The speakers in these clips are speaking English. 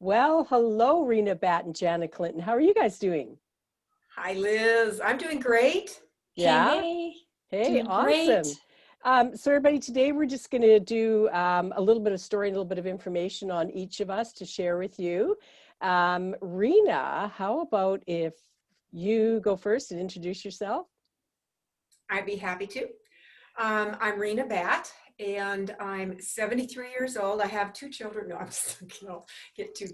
Well, hello, Rena Batt and Jana Clinton. How are you guys doing? Hi, Liz. I'm doing great. Hey, Yeah? hey, Hey, doing awesome. great. So everybody, today we're just going to do a little bit of story and a little bit of information on each of us to share with you. Rena, how about if you go first and introduce yourself? I'd be happy to. I'm Rena Batt, and I'm 73 years old. I have two children. No, I'm just kidding. I'll get to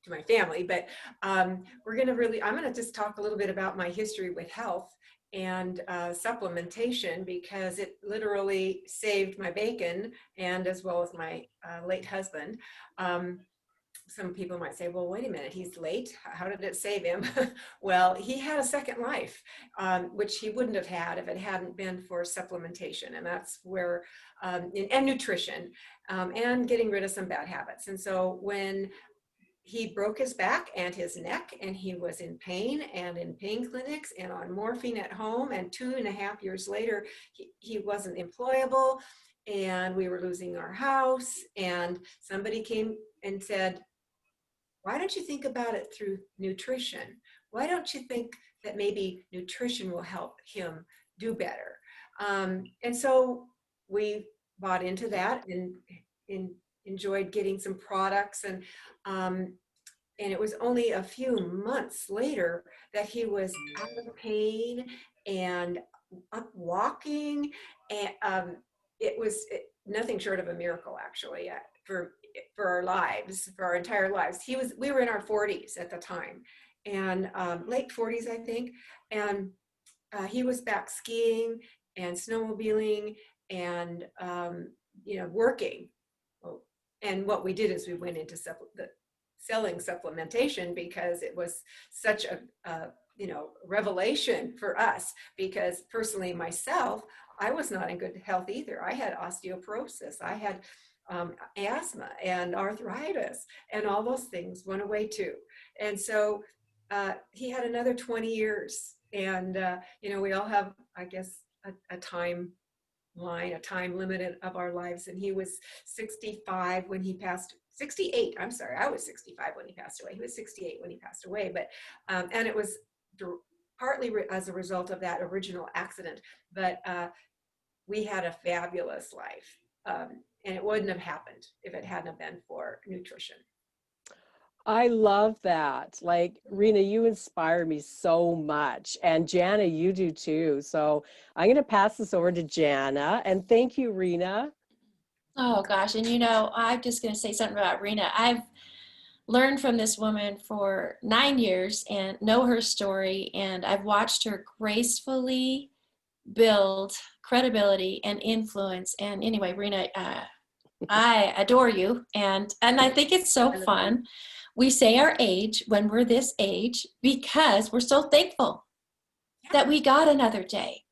my family, but I'm going to just talk a little bit about my history with health and supplementation because it literally saved my bacon and as well as my late husband. Some people might say, well, wait a minute, he's late. How did it save him? Well, he had a second life, which he wouldn't have had if it hadn't been for supplementation. And that's where, and nutrition, and getting rid of some bad habits. And so when he broke his back and his neck, and he was in pain and in pain clinics and on morphine at home, and 2.5 years later, he wasn't employable, and we were losing our house, and somebody came and said, why don't you think about it through nutrition? Why don't you think that maybe nutrition will help him do better? And so we bought into that and enjoyed getting some products. And it was only a few months later that he was out of pain and up walking. And it was nothing short of a miracle, actually, for our lives, for our entire lives. We were in our 40s at the time, and late 40s, I think. And he was back skiing and snowmobiling and, working. And what we did is we went into selling supplementation because it was such a revelation for us, because personally myself, I was not in good health either. I had osteoporosis. I had asthma and arthritis, and all those things went away too. And so he had another 20 years. And, we all have, I guess, a time limit of our lives. And he was 68. I'm sorry, I was 65 when he passed away. He was 68 when he passed away. But, and it was partly as a result of that original accident. But we had a fabulous life. And it wouldn't have happened if it hadn't been for nutrition. I love that. Like, Rena, you inspire me so much. And Jana, you do too. So I'm going to pass this over to Jana. And thank you, Rena. Oh gosh, and I'm just going to say something about Rena. I've learned from this woman for 9 years and know her story, and I've watched her gracefully build credibility and influence. And anyway, Rena, I adore you, and I think it's so fun. We say our age when we're this age because we're so thankful that we got another day.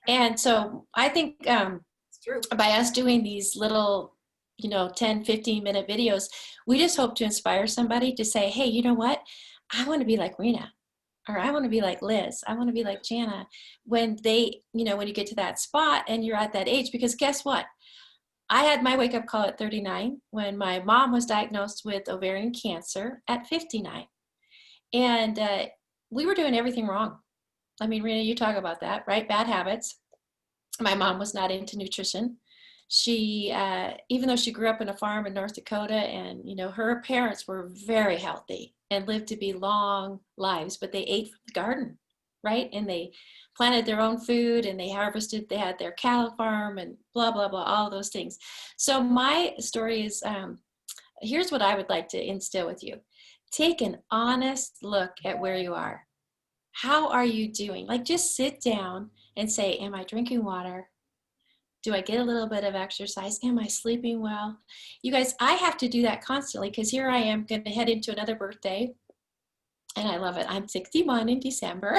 And so I think It's true. by us doing these little 10, 15-minute videos, we just hope to inspire somebody to say, hey, you know what, I want to be like Rena, or I want to be like Liz, I want to be like Jana, when when you get to that spot and you're at that age. Because guess what, I had my wake-up call at 39 when my mom was diagnosed with ovarian cancer at 59. And we were doing everything wrong. I mean, Rena, you talk about that, right? Bad habits. My mom was not into nutrition. She, even though she grew up in a farm in North Dakota, and, her parents were very healthy and lived to be long lives, but they ate from the garden, right? And they planted their own food, and they had their cattle farm and blah, blah, blah, all those things. So my story is, here's what I would like to instill with you. Take an honest look at where you are. How are you doing? Like, just sit down and say, am I drinking water? Do I get a little bit of exercise? Am I sleeping well? You guys, I have to do that constantly, because here I am going to head into another birthday. And I love it. I'm 61 in December.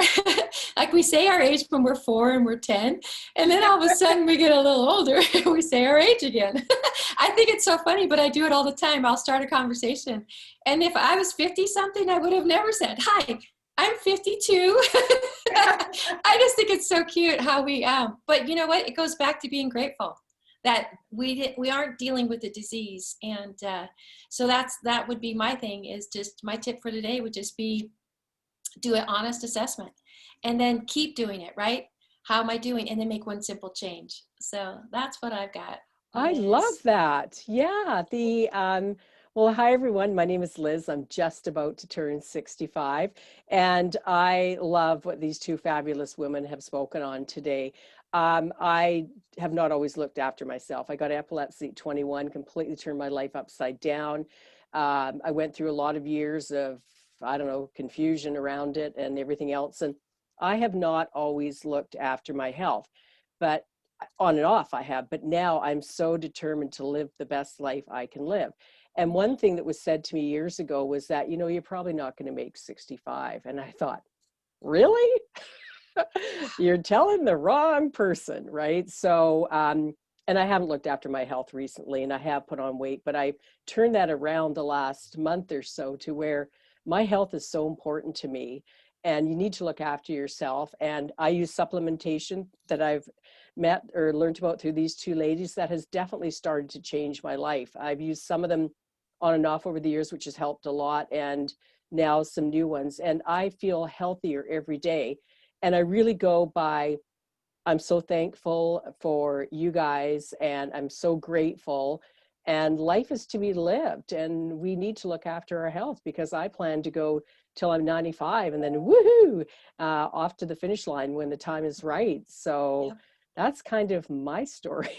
Like, we say our age when we're 4 and we're 10. And then all of a sudden we get a little older and we say our age again. I think it's so funny, but I do it all the time. I'll start a conversation. And if I was 50 something, I would have never said, hi, I'm 52. I just think it's so cute how we, but you know what? It goes back to being grateful. that we aren't dealing with the disease. And so that would be my thing, is just my tip for today would just be do an honest assessment and then keep doing it, right? How am I doing? And then make one simple change. So that's what I've got. I love that. Yeah. Well, hi everyone. My name is Liz. I'm just about to turn 65, and I love what these two fabulous women have spoken on today. I have not always looked after myself. I got epilepsy at 21, completely turned my life upside down. I went through a lot of years of, I don't know, confusion around it and everything else. And I have not always looked after my health, but on and off I have, but now I'm so determined to live the best life I can live. And one thing that was said to me years ago was that, you know, you're probably not going to make 65. And I thought, really? You're telling the wrong person, right? So, and I haven't looked after my health recently, and I have put on weight, but I turned that around the last month or so to where my health is so important to me, and you need to look after yourself. And I use supplementation that I've met or learned about through these two ladies that has definitely started to change my life. I've used some of them on and off over the years, which has helped a lot, and now some new ones. And I feel healthier every day. And I really go by, I'm so thankful for you guys, and I'm so grateful. And life is to be lived, and we need to look after our health, because I plan to go till I'm 95 and then woohoo, off to the finish line when the time is right. So Yep. that's kind of my story.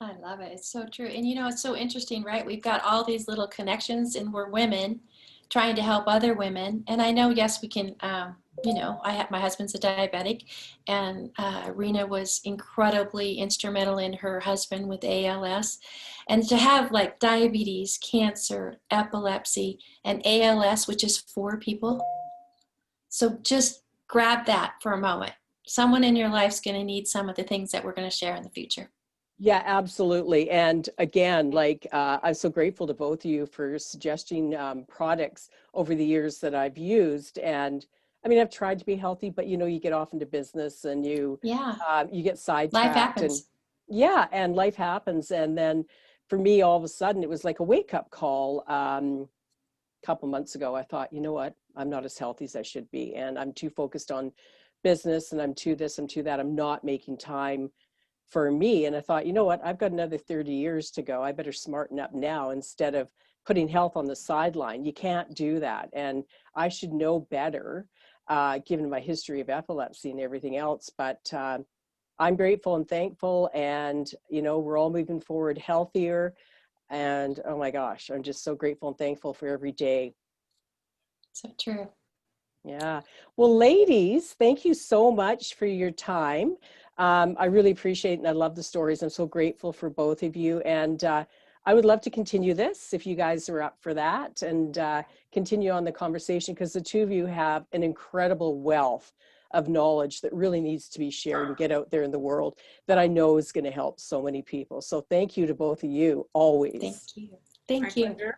I love it. It's so true. And you know, it's so interesting, right? We've got all these little connections, and we're women trying to help other women. And I know, yes, we can, you know, my husband's a diabetic, and Rena was incredibly instrumental in her husband with ALS. And to have like diabetes, cancer, epilepsy, and ALS, which is 4 people. So just grab that for a moment. Someone in your life's going to need some of the things that we're going to share in the future. Yeah, absolutely. And again, like, I'm so grateful to both of you for suggesting products over the years that I've used. And I mean, I've tried to be healthy, but you know, you get off into business and you get Life sidetracked, and happens. yeah, and life happens. And then for me, all of a sudden, it was like a wake-up call. A couple months ago, I thought, you know what, I'm not as healthy as I should be, and I'm too focused on business, and I'm too this, I'm too that. I'm not making time for me. And I thought, you know what, I've got another 30 years to go. I better smarten up now instead of putting health on the sideline. You can't do that. And I should know better, given my history of epilepsy and everything else. But I'm grateful and thankful. And, you know, we're all moving forward healthier. And oh my gosh, I'm just so grateful and thankful for every day. So true. Yeah. Well, ladies, thank you so much for your time. I really appreciate it, and I love the stories. I'm so grateful for both of you. And I would love to continue this if you guys are up for that, and continue on the conversation, because the two of you have an incredible wealth of knowledge that really needs to be shared and get out there in the world, that I know is going to help so many people. So thank you to both of you always. Thank you. Thank My you. pleasure.